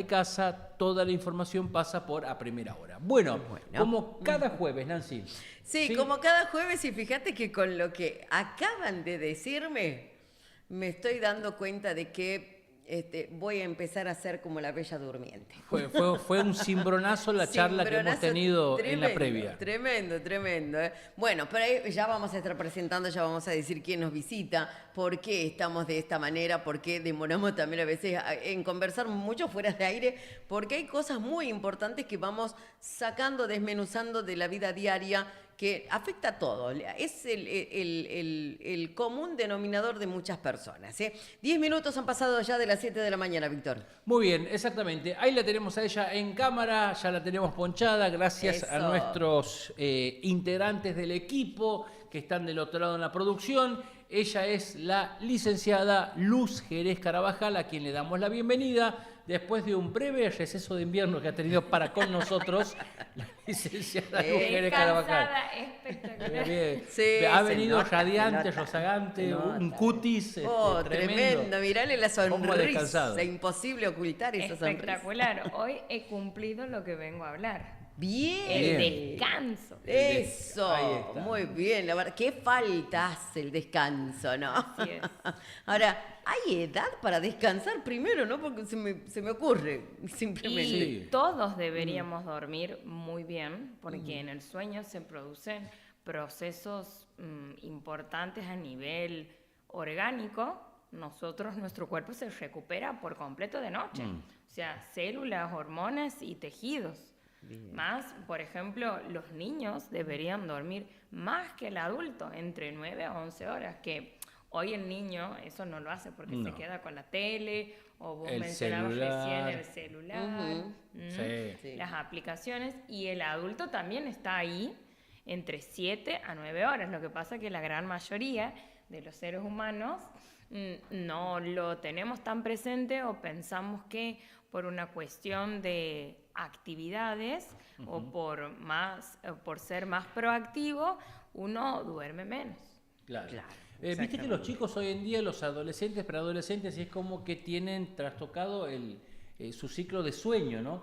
de casa, toda la información pasa por A Primera Hora. Bueno, como cada jueves, Nancy. Sí, como cada jueves, y fíjate que con lo que acaban de decirme, me estoy dando cuenta de que voy a empezar a ser como la Bella Durmiente. Fue un cimbronazo la charla que hemos Cimbronazo tenido en la tremendo, previa. tremendo, tremendo. Bueno, pero ahí ya vamos a estar presentando, ya vamos a decir quién nos visita, por qué estamos de esta manera, por qué demoramos también a veces en conversar mucho fuera de aire, porque hay cosas muy importantes que vamos sacando, desmenuzando de la vida diaria que afecta a todo. Es el común denominador de muchas personas. 10 minutos han pasado ya de las 7 de la mañana, Víctor. Muy bien, exactamente. Ahí la tenemos a ella en cámara, ya la tenemos ponchada, gracias a Eso. nuestros integrantes del equipo que están del otro lado en la producción. Ella es la licenciada Luz Jerez Carabajal, a quien le damos la bienvenida después de un breve receso de invierno que ha tenido para con nosotros la licenciada Luz Jerez Carabajal. Espectacular. Bien. Sí, Ha se venido nota, radiante, se nota, rozagante, se un nota. cutis Oh, tremendo. tremendo, mirale la ¿Cómo ha descansado? sonrisa, imposible ocultar esa sonrisa. Espectacular. Hoy he cumplido lo que vengo a hablar. Bien. El Bien. descanso. Eso, Ahí está. muy bien, la verdad, qué falta hace el descanso, ¿no? Así es. Ahora, ¿hay edad para descansar primero, no? Porque se me ocurre, simplemente. Sí. Y todos deberíamos dormir muy bien, porque en el sueño se producen procesos importantes a nivel orgánico. Nuestro cuerpo se recupera por completo de noche. O sea, células, hormonas y tejidos. Bien. Más, por ejemplo, los niños deberían dormir más que el adulto, entre 9 a 11 horas, que hoy el niño eso no lo hace porque se No. queda con la tele, o vos El mencionabas celular. recién el celular, Sí. las aplicaciones, y el adulto también está ahí entre 7 a 9 horas. Lo que pasa es que la gran mayoría de los seres humanos no lo tenemos tan presente, o pensamos que por una cuestión de actividades o por ser más proactivo, uno duerme menos. Claro. Claro, Viste que exactamente. los chicos hoy en día, los adolescentes, preadolescentes, es como que tienen trastocado su ciclo de sueño, ¿no?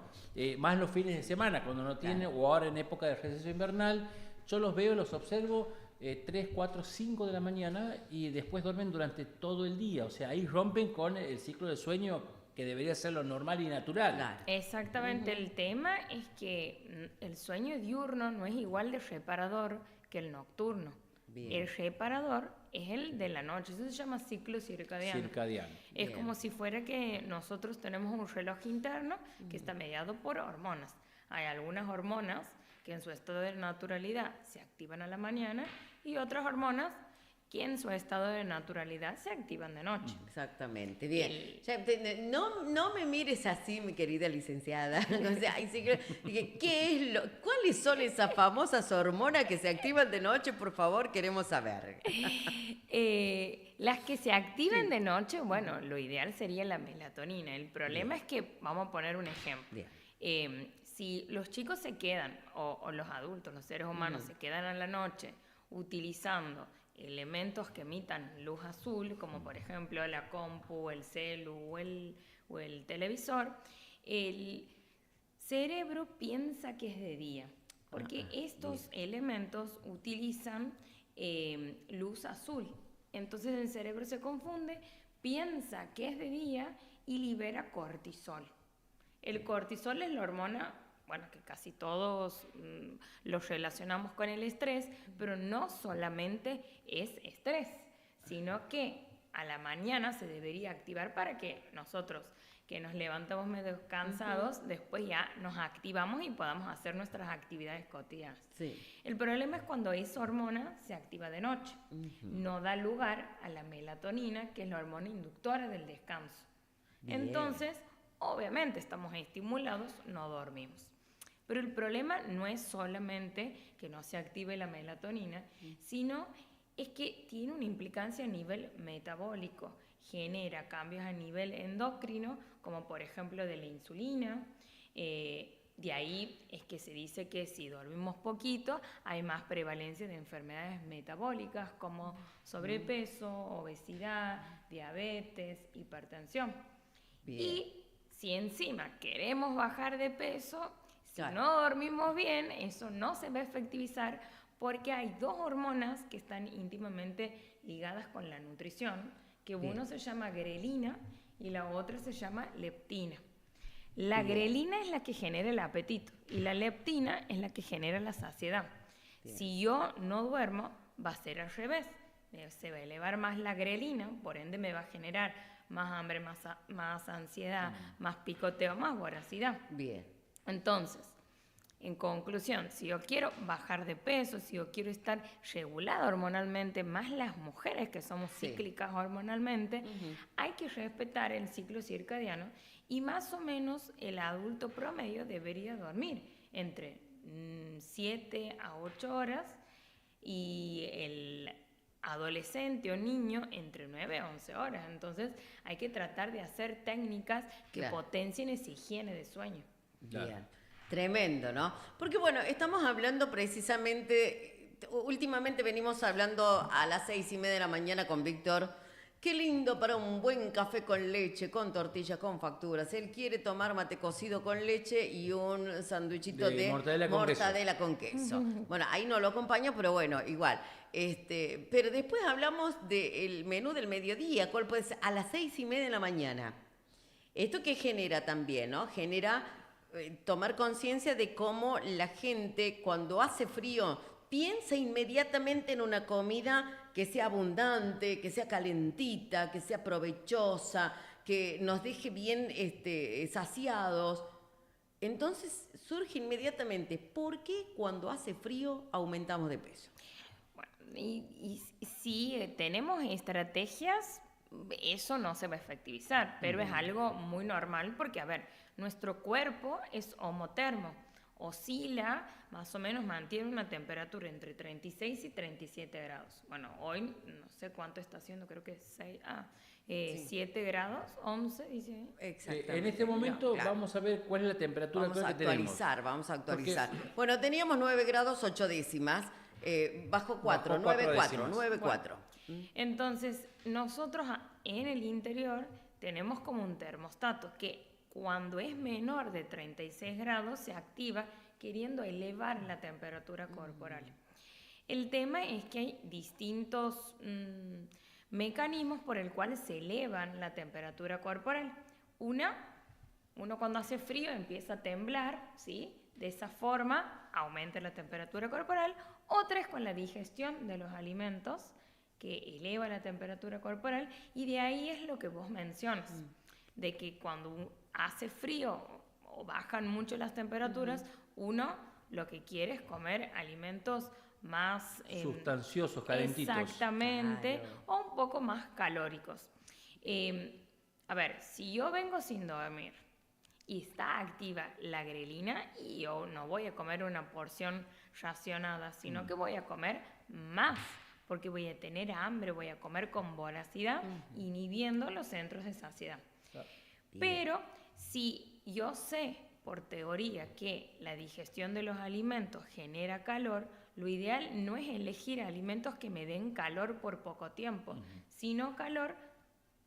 Más los fines de semana, cuando no tienen, o ahora en época de receso invernal, yo los veo, los observo 3, 4, 5 de la mañana y después duermen durante todo el día. O sea, ahí rompen con el ciclo de sueño que debería ser lo normal y natural. Claro. Exactamente, el tema es que el sueño diurno no es igual de reparador que el nocturno. Bien. El reparador es el de la noche, eso se llama ciclo circadiano. Circadiano. Es Bien. como si fuera que nosotros tenemos un reloj interno que está mediado por hormonas. Hay algunas hormonas que en su estado de naturalidad se activan a la mañana, y otras hormonas que en su estado de naturalidad se activan de noche. Exactamente, bien. Ya, no me mires así, mi querida licenciada. O sea, ay, sí, dije, ¿cuáles son esas famosas hormonas que se activan de noche? Por favor, queremos saber. Las que se activan de noche, bueno, lo ideal sería la melatonina. El problema es que, vamos a poner un ejemplo. Bien. Si los chicos se quedan, o los adultos, los seres humanos, se quedan a la noche utilizando elementos que emitan luz azul, como por ejemplo la compu, el celu o el televisor, el cerebro piensa que es de día, porque estos elementos utilizan luz azul. Entonces el cerebro se confunde, piensa que es de día y libera cortisol. El cortisol es la hormona, bueno, que casi todos lo relacionamos con el estrés, pero no solamente es estrés, sino que a la mañana se debería activar para que nosotros, que nos levantamos medio cansados, después ya nos activamos y podamos hacer nuestras actividades cotidianas. Sí. El problema es cuando esa hormona se activa de noche. No da lugar a la melatonina, que es la hormona inductora del descanso. Bien. Entonces, obviamente estamos estimulados, no dormimos. Pero el problema no es solamente que no se active la melatonina, sino es que tiene una implicancia a nivel metabólico. Genera cambios a nivel endocrino, como por ejemplo de la insulina. De ahí es que se dice que si dormimos poquito, hay más prevalencia de enfermedades metabólicas como sobrepeso, obesidad, diabetes, hipertensión. Bien. Y Si encima queremos bajar de peso, si Claro. no dormimos bien, eso no se va a efectivizar porque hay dos hormonas que están íntimamente ligadas con la nutrición, que Bien. uno se llama grelina y la otra se llama leptina. La Bien. grelina es la que genera el apetito y la leptina es la que genera la saciedad. Bien. Si yo no duermo, va a ser al revés. Se va a elevar más la grelina, por ende me va a generar más hambre, más ansiedad, más picoteo, más voracidad. Bien. Entonces, en conclusión, si yo quiero bajar de peso, si yo quiero estar regulada hormonalmente, más las mujeres que somos Sí. cíclicas hormonalmente, hay que respetar el ciclo circadiano y más o menos el adulto promedio debería dormir entre 7 a 8 horas y el adolescente o niño entre 9 a 11 horas. Entonces hay que tratar de hacer técnicas que Claro. potencien esa higiene de sueño. Claro. Bien. Tremendo, ¿no? Porque bueno, estamos hablando precisamente, últimamente venimos hablando a las 6:30 de la mañana con Víctor. Qué lindo para un buen café con leche, con tortillas, con facturas. Él quiere tomar mate cocido con leche y un sándwichito De de mortadela con queso. Bueno, ahí no lo acompaño, pero bueno, igual. Pero después hablamos del menú del mediodía, ¿cuál puede ser? A las 6:30 de la mañana. ¿Esto qué genera también, no? Genera tomar conciencia de cómo la gente cuando hace frío piensa inmediatamente en una comida que sea abundante, que sea calentita, que sea provechosa, que nos deje bien saciados. Entonces surge inmediatamente, ¿por qué cuando hace frío aumentamos de peso? Bueno, y si tenemos estrategias, eso no se va a efectivizar, pero es algo muy normal porque, a ver, nuestro cuerpo es homotermo, oscila, más o menos mantiene una temperatura entre 36 y 37 grados. Bueno, hoy no sé cuánto está haciendo, creo que es 7 grados, 11, dice ahí. Exactamente. En este momento No, claro. vamos a ver cuál es la temperatura Vamos a actual que tenemos. vamos a actualizar. Bueno, teníamos 9 grados 8 décimas, bajo 4, Bajó 9, 4 4, décimas. 9, 4. Entonces, nosotros en el interior tenemos como un termostato que cuando es menor de 36 grados se activa queriendo elevar la temperatura corporal. El tema es que hay distintos mecanismos por el cual se elevan la temperatura corporal. Uno cuando hace frío empieza a temblar, ¿sí? De esa forma aumenta la temperatura corporal. Otra es con la digestión de los alimentos, que eleva la temperatura corporal, y de ahí es lo que vos mencionas, de que cuando hace frío o bajan mucho las temperaturas, uno lo que quiere es comer alimentos más Sustanciosos, calentitos. exactamente, Claro. o un poco más calóricos. A ver, si yo vengo sin dormir y está activa la grelina, y yo no voy a comer una porción racionada, sino que voy a comer más, porque voy a tener hambre, voy a comer con voracidad, inhibiendo los centros de saciedad. Claro. Pero si yo sé por teoría que la digestión de los alimentos genera calor, lo ideal no es elegir alimentos que me den calor por poco tiempo, sino calor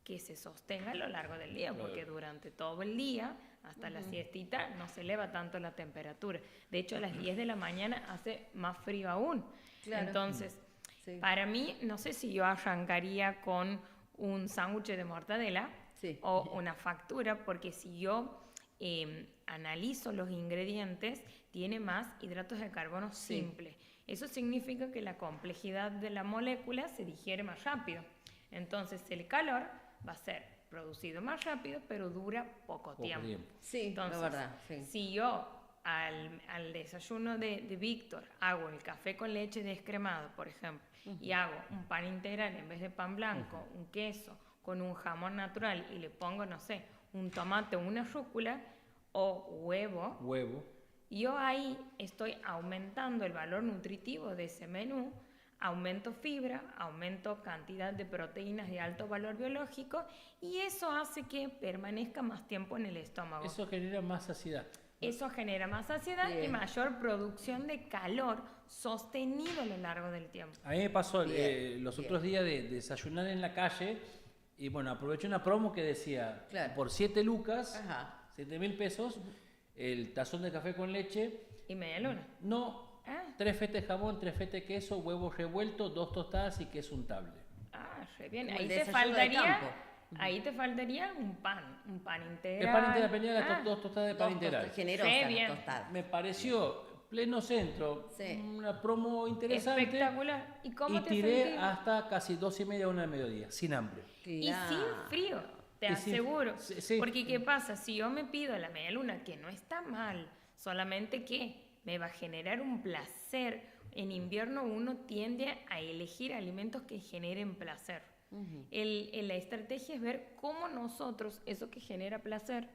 que se sostenga a lo largo del día, porque durante todo el día, hasta la siestita, no se eleva tanto la temperatura. De hecho, a las 10 de la mañana hace más frío aún. Claro. Entonces, Sí. para mí, no sé si yo arrancaría con un sándwich de mortadela Sí. o una factura, porque si yo analizo los ingredientes, tiene más hidratos de carbono Sí. simples. Eso significa que la complejidad de la molécula se digiere más rápido. Entonces, el calor va a ser producido más rápido, pero dura poco tiempo. Sí, Entonces, la verdad. Sí. si yo al desayuno de Víctor hago el café con leche descremado, por ejemplo, y hago un pan integral en vez de pan blanco, un queso con un jamón natural y le pongo, no sé, un tomate o una rúcula o huevo, yo ahí estoy aumentando el valor nutritivo de ese menú, aumento fibra, aumento cantidad de proteínas de alto valor biológico, y eso hace que permanezca más tiempo en el estómago. Eso genera más saciedad. Eso genera más saciedad y Bien. mayor producción de calor sostenido a lo largo del tiempo. A mí me pasó Bien, los bien. otros días de desayunar en la calle y bueno, aproveché una promo que decía Claro. por 7 lucas Ajá. 7.000 pesos, el tazón de café con leche. ¿Y media luna? No, 3 fetes de jamón, 3 fetes de queso, huevos revueltos, 2 tostadas y queso untable. Ah, re bien. Como Ahí el te desayuno de faltaría, campo. ahí te faltaría un pan El integral. pan integral, venía Ah, 2 tostadas de pan integral. Generosa Re la bien. tostada. Me pareció pleno centro, Sí. una promo interesante. espectacular. ¿Y cómo Y te tiré sentís? hasta casi 2:30, 1 del mediodía, sin hambre. Y sin frío, te Y sin- aseguro. sí. Porque ¿qué pasa? Si yo me pido la media luna, que no está mal, solamente que me va a generar un placer. En invierno uno tiende a elegir alimentos que generen placer. La estrategia es ver cómo nosotros, eso que genera placer,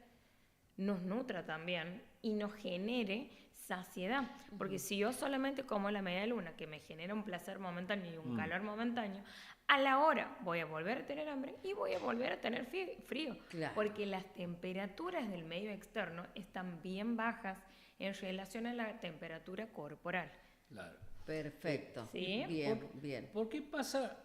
nos nutra también y nos genere saciedad. Porque si yo solamente como la media luna, que me genera un placer momentáneo y un calor momentáneo, a la hora voy a volver a tener hambre y voy a volver a tener frío. Claro. Porque las temperaturas del medio externo están bien bajas en relación a la temperatura corporal. Claro. Perfecto. Sí. Bien, bien. ¿Por qué pasa?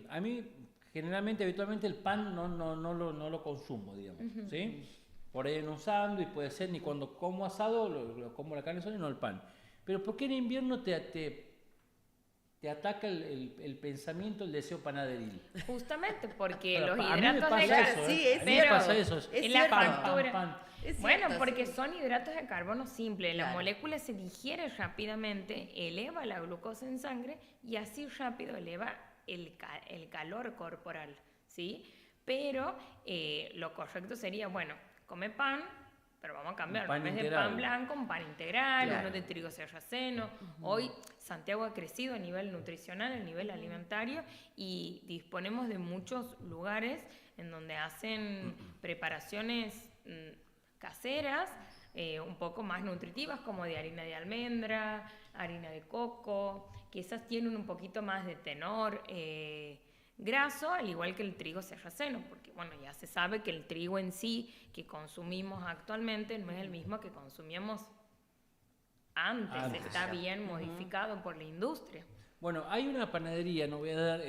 A mí, generalmente, habitualmente, el pan no lo consumo, digamos. ¿Sí? Por ahí en un sándwich puede ser, ni cuando como asado, lo como la carne sola y no el pan. Pero ¿por qué en invierno te ataca el pensamiento, el deseo panaderil? Justamente porque Para- los a mí me hidratos pasa de eso, carbono. Sí, es a mí me cierto. pasa eso. Es la cierto. factura. Es Bueno, cierto, porque sí. son hidratos de carbono simples. La Claro. molécula se digiere rápidamente, eleva la glucosa en sangre y así rápido eleva el calor corporal, ¿sí? Pero lo correcto sería, bueno, come pan, pero vamos a cambiar. Un pan En vez de integral. pan blanco, un pan integral, Claro. uno de trigo sarraceno. Hoy Santiago ha crecido a nivel nutricional, a nivel alimentario, y disponemos de muchos lugares en donde hacen preparaciones caseras, un poco más nutritivas, como de harina de almendra, harina de coco, que esas tienen un poquito más de tenor graso, al igual que el trigo sarraceno, porque bueno, ya se sabe que el trigo en sí que consumimos actualmente no es el mismo que consumíamos antes. Está bien modificado por la industria. Bueno, hay una panadería, no voy a dar,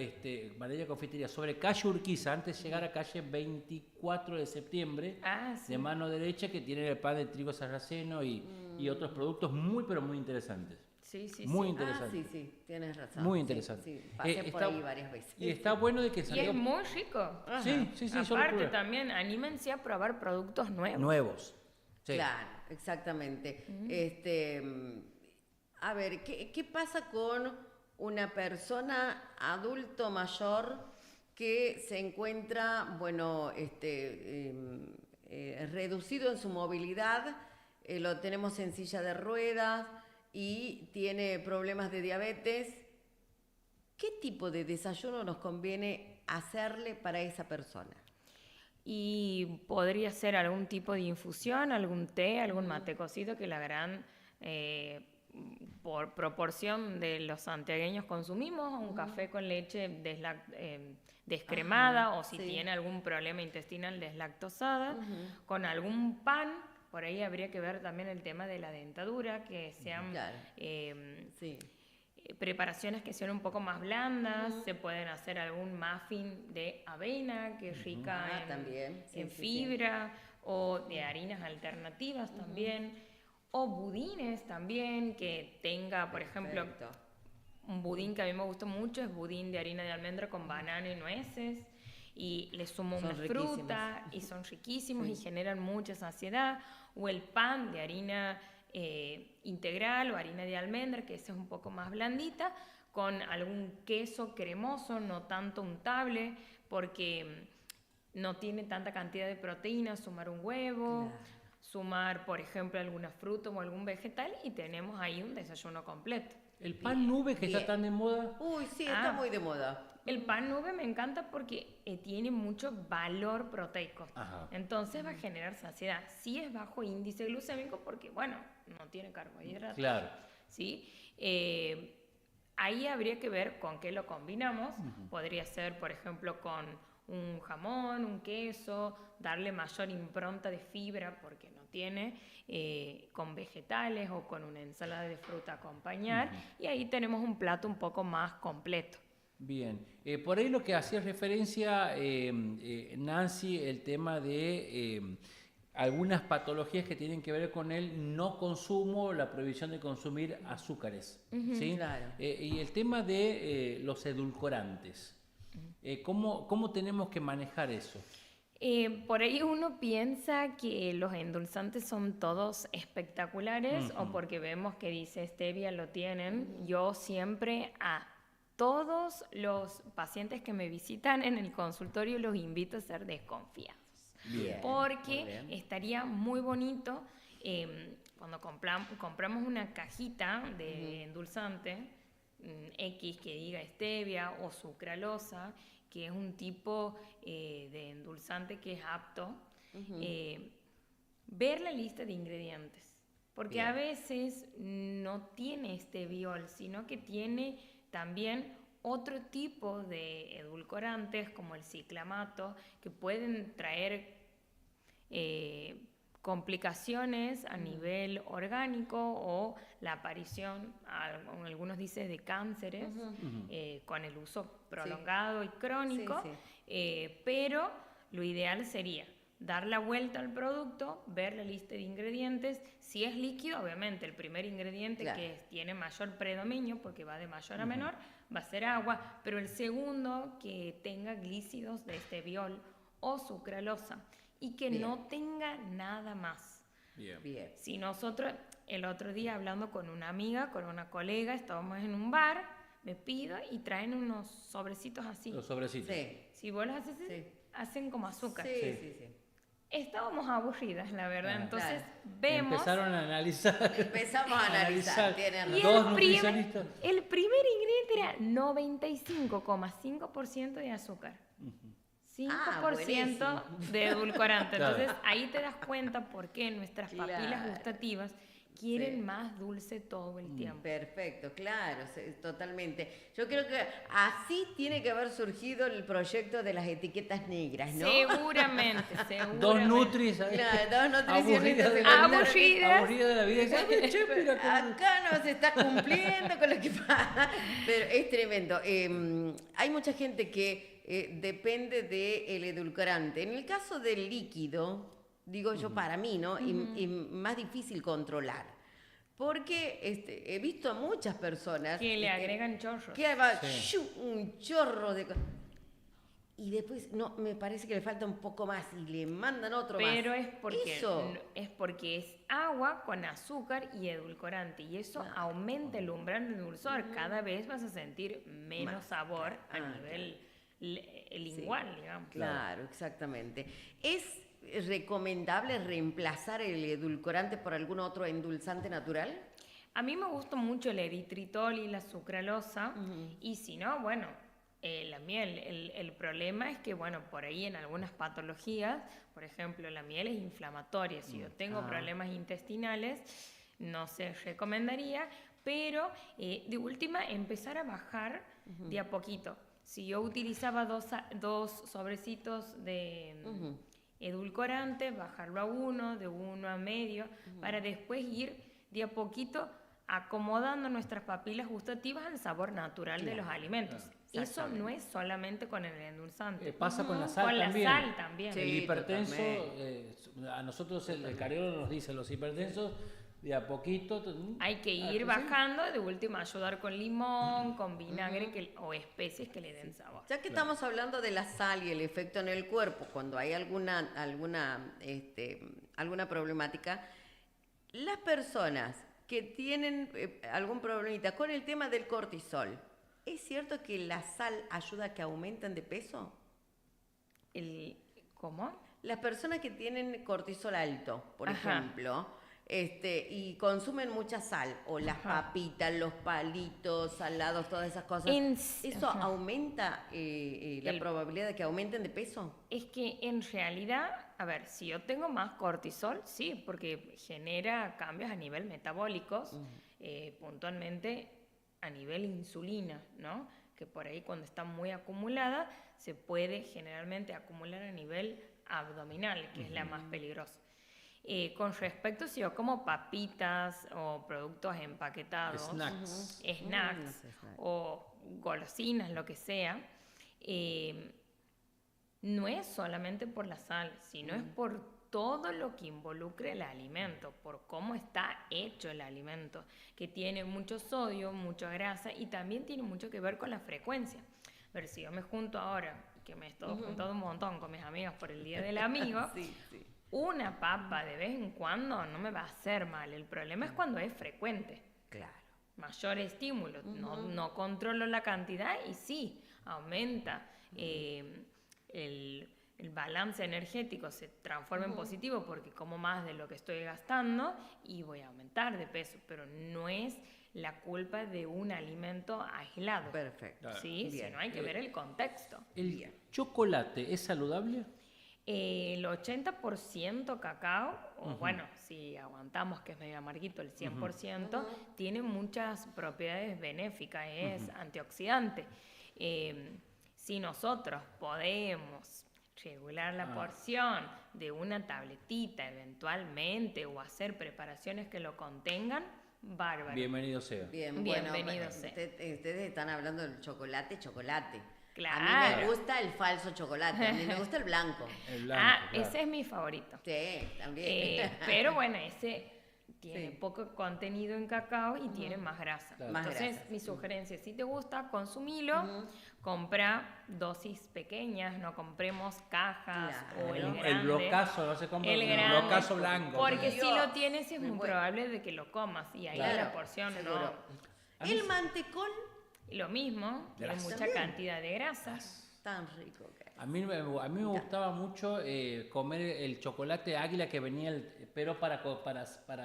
panadería confitería, sobre calle Urquiza, antes de llegar a calle 24 de septiembre, Ah, sí. de mano derecha, que tiene el pan de trigo sarraceno y otros productos muy, pero muy interesantes. Sí, sí, Muy sí. interesante. Sí, sí, tienes razón. Muy Sí, interesante. Sí, pasé por ahí varias veces. Y está bueno de que Y salió es muy rico. Sí, yo lo Aparte probé. también, anímense a probar productos nuevos. Nuevos. Sí. Claro, exactamente. A ver, ¿qué pasa con una persona adulto mayor que se encuentra, bueno, reducido en su movilidad? Lo tenemos en silla de ruedas y tiene problemas de diabetes. ¿Qué tipo de desayuno nos conviene hacerle para esa persona? Y podría ser algún tipo de infusión, algún té, algún mate cocido que la gran por proporción de los santiagueños consumimos, un café con leche descremada. Ajá, o si sí. tiene algún problema intestinal deslactosada, con algún pan. Por ahí habría que ver también el tema de la dentadura, que sean Claro. Sí. preparaciones que sean un poco más blandas. Se pueden hacer algún muffin de avena, que es rica también. Sí, en sí, fibra, o de harinas alternativas también, o budines también, que tenga, por ejemplo, Perfecto. un budín que a mí me gusta mucho es budín de harina de almendra con banana y nueces, y le sumo Son una riquísimos. fruta y son riquísimos Sí. y generan mucha saciedad. O el pan de harina integral o harina de almendra, que esa es un poco más blandita, con algún queso cremoso, no tanto untable, porque no tiene tanta cantidad de proteínas. Sumar un huevo, Claro. sumar, por ejemplo, alguna fruta o algún vegetal, y tenemos ahí un desayuno completo. El pan nube que bien. está tan de moda. Uy, sí, está Ah. muy de moda. El pan nube me encanta porque tiene mucho valor proteico. Ajá. Entonces va a generar saciedad. Sí es bajo índice glucémico porque, bueno, no tiene carbohidratos. Claro. ¿Sí? Ahí habría que ver con qué lo combinamos. Podría ser, por ejemplo, con un jamón, un queso, darle mayor impronta de fibra porque no tiene, con vegetales o con una ensalada de fruta acompañar. Y ahí tenemos un plato un poco más completo. Bien. Por ahí lo que hacía referencia Nancy, el tema de algunas patologías que tienen que ver con el no consumo, la prohibición de consumir azúcares. ¿Sí? Claro. Y el tema de los edulcorantes, ¿cómo tenemos que manejar eso? Por ahí uno piensa que los endulzantes son todos espectaculares o porque vemos que dice stevia lo tienen. Yo siempre a todos los pacientes que me visitan en el consultorio los invito a ser desconfiados. Bien. Porque estaría muy bonito cuando compramos una cajita de endulzante X que diga stevia o sucralosa, que es un tipo de endulzante que es apto, ver la lista de ingredientes. Porque a veces no tiene esteviol, sino que tiene también otro tipo de edulcorantes como el ciclamato que pueden traer complicaciones a nivel orgánico o la aparición, algunos dicen, de cánceres con el uso prolongado y crónico, pero lo ideal sería dar la vuelta al producto, ver la lista de ingredientes. Si es líquido, obviamente el primer ingrediente que tiene mayor predominio, porque va de mayor a menor, va a ser agua, pero el segundo que tenga glícidos de esteviol o sucralosa y que no tenga nada más. Bien. Si nosotros, el otro día hablando con una amiga, con una colega, estábamos en un bar, me pido y traen unos sobrecitos así. Los sobrecitos. Sí. Si vos los haces, hacen como azúcar. Sí. Estábamos aburridas, la verdad. Entonces vemos. Empezaron a analizar. Empezamos a analizar. Tienen Y Dos el nutricionistas. primer ingrediente era 95,5% de azúcar. 5% de edulcorante. Claro. Entonces ahí te das cuenta por qué nuestras papilas gustativas quieren más dulce todo el tiempo. Perfecto, claro, totalmente. Yo creo que así tiene que haber surgido el proyecto de las etiquetas negras, ¿no? Seguramente. Dos nutris. Claro, dos nutricionistas aburridas de la vida. Y dicen, "Ay, che, mira cómo-". Acá no se está cumpliendo con lo que pasa. Pero es tremendo. Hay mucha gente que depende del edulcorante. En el caso del líquido, digo yo para mí, ¿no? Y más difícil controlar. Porque he visto a muchas personas que le agregan chorros. que va un chorro de y después no, me parece que le falta un poco más y le mandan otro más. Pero es porque es agua con azúcar y edulcorante y eso aumenta el umbral del dulzor. Cada vez vas a sentir menos sabor a nivel lingual, digamos. Claro, exactamente. ¿Es recomendable reemplazar el edulcorante por algún otro endulzante natural? A mí me gusta mucho el eritritol y la sucralosa y si no, bueno, la miel. El problema es que, bueno, por ahí en algunas patologías, por ejemplo, la miel es inflamatoria. Si yo tengo problemas intestinales, no se recomendaría, pero de última empezar a bajar de a poquito. Si yo utilizaba dos sobrecitos de edulcorante, bajarlo a uno, de uno a medio, para después ir de a poquito acomodando nuestras papilas gustativas al sabor natural de los alimentos. Eso no es solamente con el endulzante. Pasa con la sal con también. La sal también. El hipertenso, a nosotros el cardiólogo nos dice, los hipertensos de a poquito. Hay que ir bajando, de última ayudar con limón, con vinagre o especies que le den sabor. Ya que estamos hablando de la sal y el efecto en el cuerpo, cuando hay alguna problemática, las personas que tienen algún problemita con el tema del cortisol, ¿es cierto que la sal ayuda a que aumenten de peso? ¿Cómo? Las personas que tienen cortisol alto, por ejemplo, y consumen mucha sal, o las papitas, los palitos, salados, todas esas cosas, ¿eso aumenta la probabilidad de que aumenten de peso? Es que en realidad, a ver, si yo tengo más cortisol, sí, porque genera cambios a nivel metabólicos, puntualmente a nivel insulina, ¿no? Que por ahí cuando está muy acumulada, se puede generalmente acumular a nivel abdominal, que es la más peligrosa. Con respecto si yo como papitas o productos empaquetados, snacks o golosinas, lo que sea, no es solamente por la sal, sino es por todo lo que involucre el alimento, por cómo está hecho el alimento, que tiene mucho sodio, mucha grasa y también tiene mucho que ver con la frecuencia. A ver, si yo me junto ahora, que me estoy juntando un montón con mis amigas por el Día del Amigo, Sí, sí. una papa de vez en cuando no me va a hacer mal. El problema es cuando es frecuente. Claro. Mayor estímulo. No controlo la cantidad y sí, aumenta el balance energético, se transforma en positivo porque como más de lo que estoy gastando y voy a aumentar de peso, pero no es la culpa de un alimento aislado. Perfecto. ¿Sí? Bien. Sino hay que ver el contexto. ¿El chocolate es saludable? El 80% cacao, o bueno, si aguantamos que es medio amarguito, el 100%, tiene muchas propiedades benéficas, es antioxidante. Si nosotros podemos regular la porción de una tabletita eventualmente o hacer preparaciones que lo contengan, bárbaro. Bienvenido sea. Bien, Bienvenido bueno, sea. ustedes están hablando del chocolate. Claro. A mí me gusta el falso chocolate, a mí me gusta el blanco. El blanco, claro. Ese es mi favorito. Sí, también. Pero bueno, ese tiene Sí. poco contenido en cacao y tiene más grasa. Claro. Más Entonces, grasa, mi sugerencia, si te gusta, consumilo, compra dosis pequeñas, no compremos cajas Claro. o el El grande. blocazo, no se compra El el grande, blocazo blanco. Porque Yo si lo tienes es me muy muero. probable de que lo comas y ahí Claro. la porción Seguro. no. El mantecol, Y lo mismo, tiene Grasa. mucha También. cantidad de grasas. tan rico que es. A mí me gustaba mucho comer el chocolate águila que venía, pero para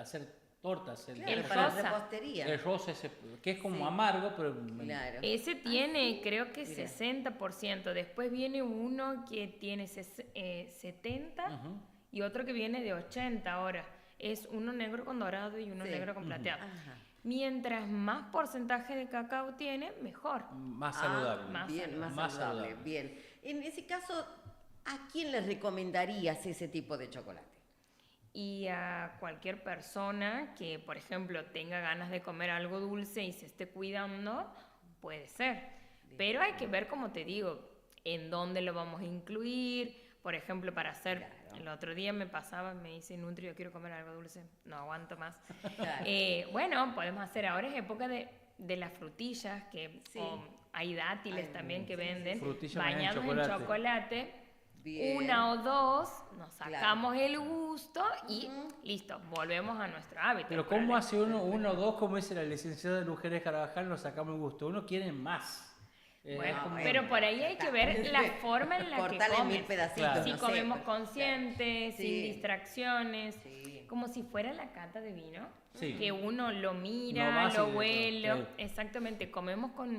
hacer tortas. Claro, El para rosa. repostería. el rosa, que es como Sí. amargo, pero Claro. Ese tiene, creo que Mira. 60%. Después viene uno que tiene 70 y otro que viene de 80 ahora. Es uno negro con dorado y uno Sí. negro con plateado. Ajá. Mientras más porcentaje de cacao tiene, mejor. más saludable. más Bien, más, Más saludable. saludable. Bien. En ese caso, ¿a quién le recomendarías ese tipo de chocolate? Y a cualquier persona que, por ejemplo, tenga ganas de comer algo dulce y se esté cuidando, puede ser. Pero hay que ver, como te digo, en dónde lo vamos a incluir. Por ejemplo, para hacer, Claro. el otro día me pasaba, me dice, Nutri, yo quiero comer algo dulce, no aguanto más. Claro. Bueno, podemos hacer, ahora es época de las frutillas, que Sí. hay dátiles Ay, también que sí, sí, venden, sí. Frutillas bañados bañadas en en chocolate. Bien. Una o dos, nos Claro. sacamos el gusto y listo, volvemos a nuestro hábito. Pero ¿cómo hace uno o dos, como dice la licenciada Lujérez Carabajal, nos sacamos el gusto? Uno quiere más. Bueno, Es como- pero por ahí hay que ver la forma en la que Cortale comes. 1000 pedacitos. Claro. Si no sé, comemos pues, consciente, Sí. sin distracciones, Sí. como si fuera la cata de vino, Sí. que uno lo No mira, vas lo y- huele, sí. exactamente, comemos con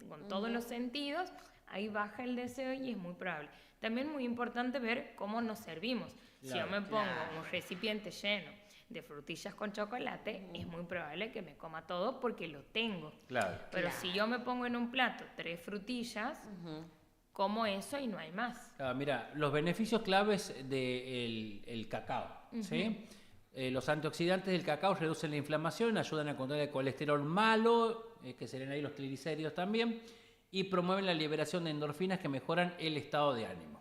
con todos los sentidos, ahí baja el deseo y es muy probable. También muy importante ver cómo nos servimos. Si yo Claro. me pongo Claro. un recipiente lleno de frutillas con chocolate, es muy probable que me coma todo porque lo tengo. Claro. Pero Claro. si yo me pongo en un plato 3 frutillas, como eso y no hay más. Claro, mira, los beneficios claves del cacao, ¿sí? Los antioxidantes del cacao reducen la inflamación, ayudan a controlar el colesterol malo, que serían ahí los triglicéridos también, y promueven la liberación de endorfinas que mejoran el estado de ánimo.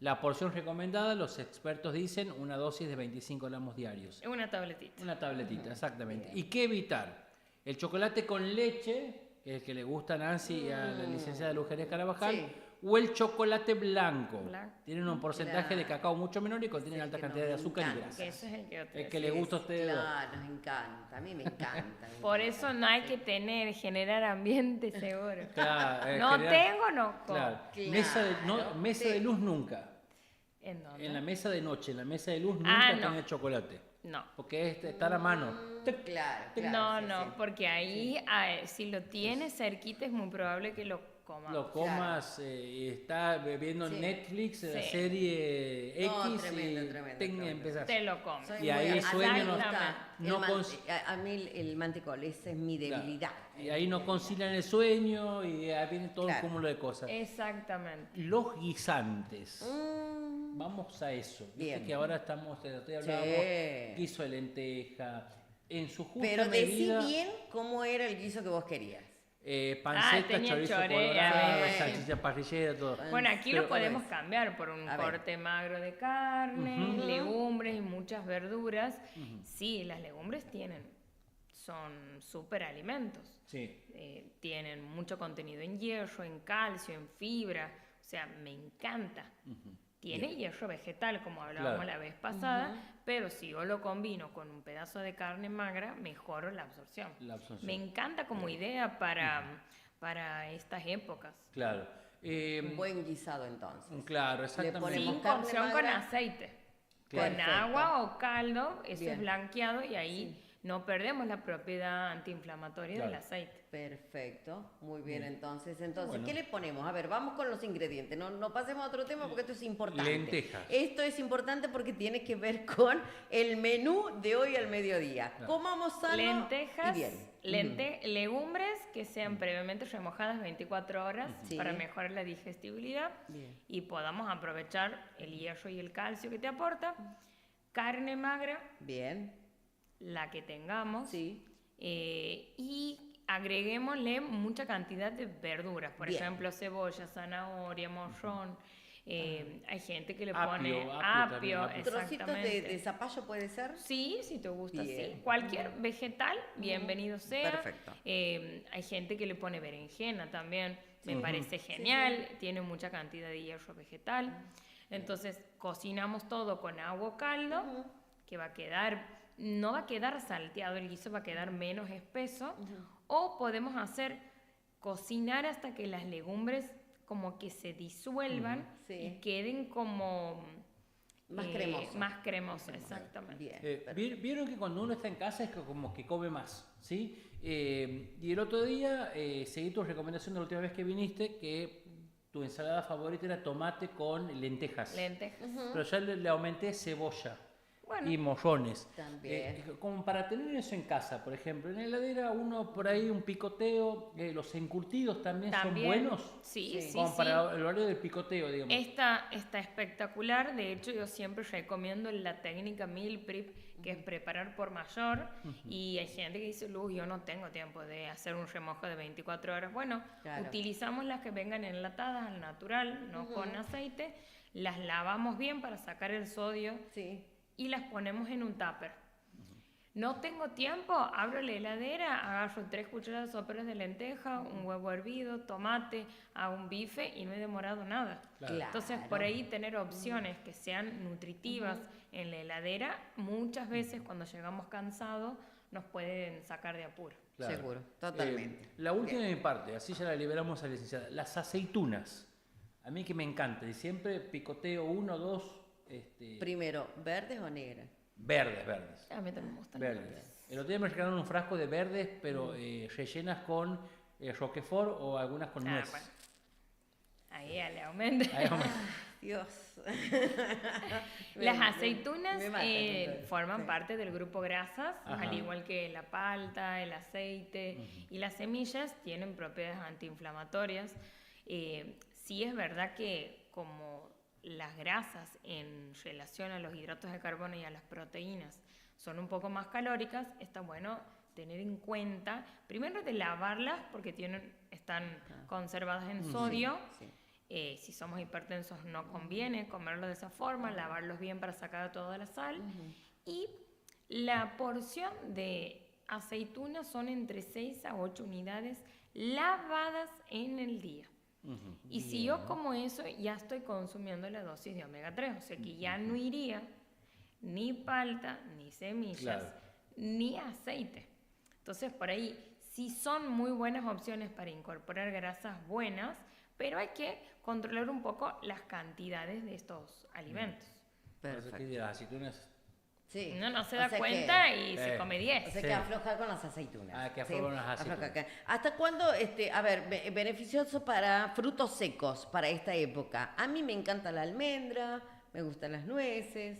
La porción recomendada, los expertos dicen, una dosis de 25 gramos diarios. Es una tabletita. Una tabletita, exactamente. ¿Y qué evitar? El chocolate con leche, que es el que le gusta a Nancy y a la licenciada Lujérez Carabajal, Sí. o el chocolate blanco. Blanco. Tienen un porcentaje de cacao mucho menor y contienen Sí, alta que cantidad de nos azúcar y encanta. grasa. Que eso es el que yo te El que decía. le gusta a ustedes dos. Claro, nos encanta, a mí me encanta. me Por encanta. eso no hay que generar ambiente seguro. Claro, No general- tengo, no como. Claro. Claro, Mesa sí. de luz nunca. ¿En dónde? En la mesa de noche, en la mesa de luz nunca no. tenga chocolate. No. Porque está a mano. Claro, claro. No, sí, no, sí. porque ahí si lo tienes cerquita es muy probable que lo comas. Lo comas y está viendo Sí. Netflix la Sí. serie X No, y tremendo. empezás. Te lo comes. Soy Y muy- ahí el a mí sueño me no- gusta no el cons- a mí el mantecol, esa es mi Claro. debilidad. Y ahí no concilian el sueño y ahí viene todo Claro. un cúmulo de cosas. Exactamente. Los guisantes. Mm, Vamos a eso. Viste Bien. que ahora estamos, hablábamos, Sí. guiso de lenteja. En su justa Pero decí medida. bien cómo era el guiso que vos querías. panceta, tenía chorizo choreo. colorado, Sí. salchicha parrillera, todo. Bueno, aquí Pero- lo podemos cambiar por un A ver. corte magro de carne, legumbres y muchas verduras. Sí, las legumbres son súper alimentos. Sí. Tienen mucho contenido en hierro, en calcio, en fibra. O sea, me encanta. Tiene hierro vegetal, como hablábamos Claro. la vez pasada, pero si yo lo combino con un pedazo de carne magra, mejoro la absorción. La absorción. Me encanta como idea para estas épocas. Claro. Un buen guisado entonces. Claro, Le exactamente. ponemos Sin carne cocción con magra. aceite. Claro. Con agua o caldo, eso Bien. es blanqueado y ahí no perdemos la propiedad antiinflamatoria Claro. del aceite. Perfecto, muy bien, Bien. entonces, Bueno. ¿qué le ponemos? A ver, vamos con los ingredientes, no pasemos a otro tema porque esto es importante. Lentejas. Esto es importante porque tiene que ver con el menú de hoy al mediodía. Claro. Comamos sano Lentejas, y bien. legumbres que sean previamente remojadas 24 horas Sí. para mejorar la digestibilidad Bien. y podamos aprovechar el hierro y el calcio que te aporta. Carne magra, Bien, la que tengamos. sí, Y agreguémosle mucha cantidad de verduras, por Bien. ejemplo, cebolla, zanahoria, morrón. Hay gente que le Apio, pone apio apio, también, apio. trocitos exactamente. de zapallo puede ser. Sí, si te gusta, Bien. sí. Cualquier vegetal, bienvenido sea. Perfecto. Hay gente que le pone berenjena también, me parece genial, tiene mucha cantidad de hierro vegetal. Entonces, cocinamos todo con agua o caldo, que va a quedar, no va a quedar salteado el guiso, va a quedar menos espeso. O podemos cocinar hasta que las legumbres como que se disuelvan Sí. y queden como Más cremoso. Más cremoso, exactamente. Bien. Vieron que cuando uno está en casa es que como que come más, ¿sí? Y el otro día seguí tu recomendación de la última vez que viniste, que tu ensalada favorita era tomate con lentejas. Lentejas. Pero ya le aumenté cebolla Bueno. y morrones. También. Como para tener eso en casa, por ejemplo. En la heladera uno por ahí un picoteo, los encurtidos también son buenos. Sí, sí, Como sí. para el horario del picoteo, digamos. Está espectacular. De hecho, yo siempre recomiendo la técnica meal prep, que es preparar por mayor. Y hay gente que dice, Luz, yo no tengo tiempo de hacer un remojo de 24 horas. Bueno, Claro. utilizamos las que vengan enlatadas al natural, no con aceite. Las lavamos bien para sacar el sodio Sí. y las ponemos en un tupper. No tengo tiempo, abro la heladera, agarro 3 cucharadas soperas de lenteja, un huevo hervido, tomate, hago un bife y no he demorado nada. Claro. Entonces, por ahí tener opciones que sean nutritivas en la heladera, muchas veces cuando llegamos cansados nos pueden sacar de apuro. Claro. Seguro, totalmente. La última de mi parte, así ya la liberamos a la licenciada. Las aceitunas. A mí que me encanta. Y siempre picoteo 1 o 2 Primero, ¿verdes o negras? verdes. A mí también me gustan. Verdes. El otro día me regalaron un frasco de verdes, pero rellenas con roquefort o algunas con Ah, nuez. bueno. Ahí ya le aumenta. Ahí vamos. Dios. Las aceitunas me mata, entonces. forman Sí. parte del grupo grasas, Ajá. al igual que la palta, el aceite y las semillas tienen propiedades antiinflamatorias. Sí es verdad que como las grasas en relación a los hidratos de carbono y a las proteínas son un poco más calóricas, está bueno tener en cuenta, primero de lavarlas porque están conservadas en sodio. Sí. Si somos hipertensos no conviene comerlo de esa forma, lavarlos bien para sacar toda la sal. Y la porción de aceitunas son entre 6 a 8 unidades lavadas en el día. Y si yo como eso, ya estoy consumiendo la dosis de omega 3, o sea que ya no iría ni palta, ni semillas, Claro. ni aceite. Entonces, por ahí sí son muy buenas opciones para incorporar grasas buenas, pero hay que controlar un poco las cantidades de estos alimentos. Perfecto. Así que las aceitunas. Sí. Uno no se O da sea cuenta y se Eh, come 10. O sea Sí. que aflojar con las aceitunas. Ah, que aflojar con las aceitunas. Aflojar. ¿Hasta cuándo, a ver, beneficioso para frutos secos para esta época? A mí me encanta la almendra, me gustan las nueces.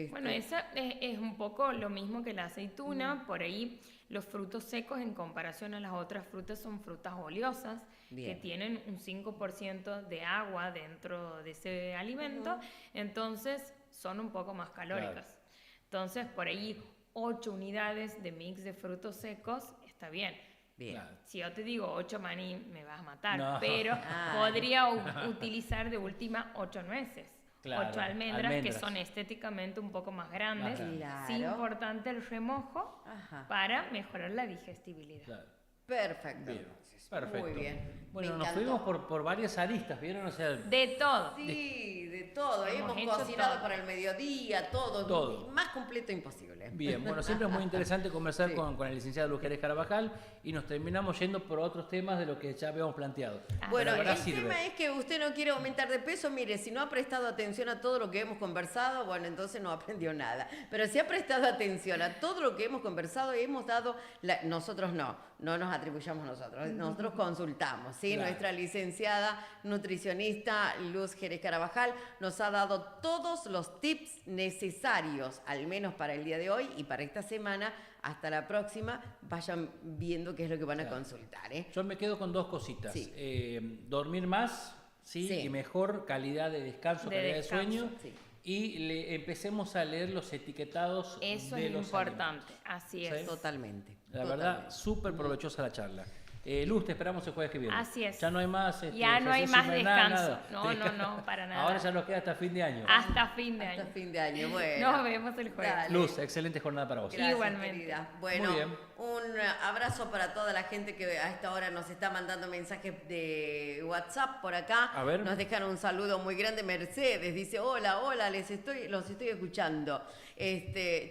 Bueno, esa es un poco lo mismo que la aceituna. Por ahí los frutos secos en comparación a las otras frutas son frutas oleosas Bien. que tienen un 5% de agua dentro de ese alimento. Entonces son un poco más calóricas. Entonces por ahí 8 unidades de mix de frutos secos está bien. Bien. Claro. Si yo te digo 8 maní, me vas a matar, No. pero Ah. podría utilizar de última 8 nueces. Claro, 8 almendras, almendras. que son estéticamente un poco más grandes. Más grandes. Sí, Claro. importante el remojo Ajá. para mejorar la digestibilidad. Claro. Perfecto. Bien, entonces. perfecto. Muy bien. Bueno, Me nos encantó. fuimos por varias aristas, ¿vieron? O sea, De todo. Sí, de todo. Hemos Hemos hecho cocinado todo. para el mediodía, todo. Todo. Más completo imposible. bien, bueno, siempre es muy interesante conversar Sí. con el licenciado Luz Jerez Carabajal y nos terminamos yendo por otros temas de lo que ya habíamos planteado. Bueno, Pero la el verdad sirve. tema es que usted no quiere aumentar de peso. Mire, si no ha prestado atención a todo lo que hemos conversado, bueno, entonces no aprendió nada. Pero si ha prestado atención a todo lo que hemos conversado, hemos dado, nosotros no nos atribuyamos nosotros, nosotros consultamos, ¿sí? Claro. Nuestra licenciada nutricionista Luz Jerez Carabajal nos ha dado todos los tips necesarios, al menos para el día de hoy y para esta semana. Hasta la próxima, vayan viendo qué es lo que van a Claro. consultar, ¿eh? Yo me quedo con dos cositas. Sí. Dormir más, ¿sí? Sí. Y mejor calidad de descanso, De calidad descanso, de sueño. sí. Y empecemos a leer los etiquetados Eso de es los importante. alimentos. Así Sí. es. Totalmente. La totalmente. verdad, súper provechosa la charla. Luz, te esperamos el jueves que viene. Así es. Ya no hay más. Ya no hay ejercicio más invernal, descanso. nada. No, para nada. Ahora ya nos queda hasta fin de año. Hasta fin de Hasta año. fin de año, bueno. Nos vemos el jueves. Dale. Luz, excelente jornada para vos. Gracias, Igualmente. querida. Bueno, Muy bien. un abrazo para toda la gente que a esta hora nos está mandando mensajes de WhatsApp por acá. A ver. Nos dejan un saludo muy grande. Mercedes dice, hola, los estoy escuchando.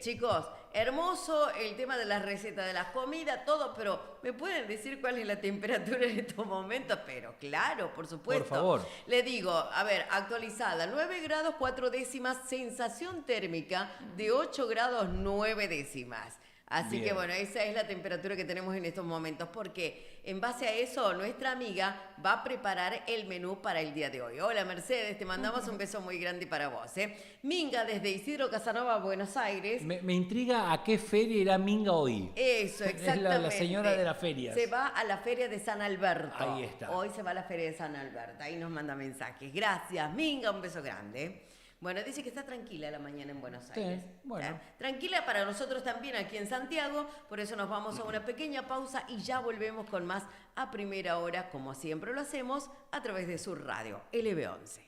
Chicos, hermoso el tema de las recetas, de las comidas, todo, pero ¿me pueden decir cuál es la temperatura en estos momentos? Pero claro, por supuesto. Por favor. Le digo, a ver, actualizada, 9 grados 4 décimas, sensación térmica de 8 grados 9 décimas. Así Bien. que bueno, esa es la temperatura que tenemos en estos momentos, porque en base a eso nuestra amiga va a preparar el menú para el día de hoy. Hola Mercedes, te mandamos un beso muy grande para vos. Minga desde Isidro Casanova, Buenos Aires. Me intriga a qué feria irá Minga hoy. Eso, Es exactamente. la señora de las ferias. Se va a la feria de San Alberto. Ahí está. Hoy se va a la feria de San Alberto. Ahí nos manda mensajes. Gracias, Minga, un beso grande. Bueno, dice que está tranquila la mañana en Buenos Aires. bueno. Tranquila para nosotros también aquí en Santiago. Por eso nos vamos a una pequeña pausa y ya volvemos con más a primera hora, como siempre lo hacemos, a través de su radio, LB11.